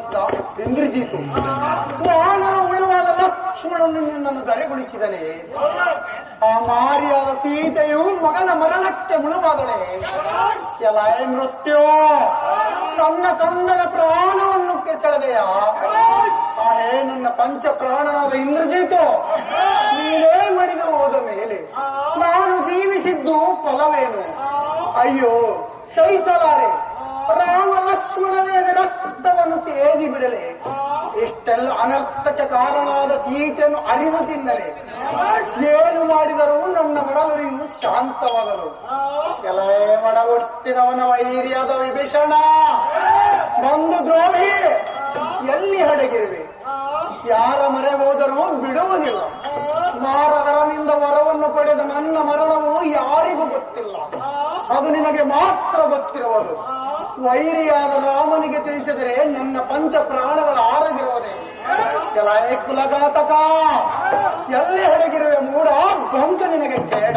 ಸಂಪಾದಿಸಿದ ಇಂದ್ರಜಿತು ಪ್ರಾಣ ಉಳಿವಾದ ಲಕ್ಷ್ಮಣನು ನಿನ್ನನ್ನು ದರೆಗೊಳಿಸಿದನೆ. ಆ ಮಾರಿಯಾದ ಸೀತೆಯು ಮಗನ ಮರಣಕ್ಕೆ ಮುಳುವಾದಳೆ. ಎಲ್ಲ ಮೃತ್ಯು ತನ್ನ ಕಂದನ ಪ್ರಾಣವನ್ನು ಕೆಸೆಳೆದೆಯ. ಹೇ ನನ್ನ ಪಂಚ ಪ್ರಾಣನಾದ ಇಂದ್ರಜಿತು, ನೀನೇ ಮಡಿದು ಹೋದ ಮೇಲೆ ನಾನು ಜೀವಿಸಿದ್ದು ಫಲವೇನು? ಅಯ್ಯೋ ಸಹಿಸಲಾರೆ. ರಾಮ ಲಕ್ಷ್ಮಣನೇ ರಕ್ತವನ್ನು ಸೇದಿ ಬಿಡಲೆ. ಇಷ್ಟೆಲ್ಲ ಅನರ್ಥಕ್ಕೆ ಕಾರಣವಾದ ಸೀತೆಯನ್ನು ಅರಿದು ತಿನ್ನಲೆ. ಏನು ಮಾಡಿದರೂ ನನ್ನ ಒಡಲುರಿಯು ಶಾಂತವಾಗಲು. ಕೆಲವೇ ಮಡ ಒಟ್ಟಿನವನ ವೈರ್ಯದ ವಿಭೀಷಣ ಬಂದು ದ್ರೋಹಿ, ಎಲ್ಲಿ ಹಡಗಿರುವೆ? ಯಾರ ಮರೆ ಹೋದರೂ ಬಿಡುವುದಿಲ್ಲ. ನಾರದರನಿಂದ ವರವನ್ನು ಪಡೆದ ನನ್ನ ಮರಣವು ಯಾರಿಗೂ ಗೊತ್ತಿಲ್ಲ, ಅದು ನಿನಗೆ ಮಾತ್ರ ಗೊತ್ತಿರುವುದು. ವೈರಿಯಾದ ರಾಮನಿಗೆ ತಿಳಿಸಿದರೆ ನನ್ನ ಪಂಚ ಪ್ರಾಣಗಳ ಆರಗಿರುವುದೇ. ಎಲ್ಲ ಕುಲಘಾತಕ, ಎಲ್ಲಿ ಹಡಗಿರುವೆ ಮೂಡ, ಬಂತು ನಿನಗೆ ಕೇಡ.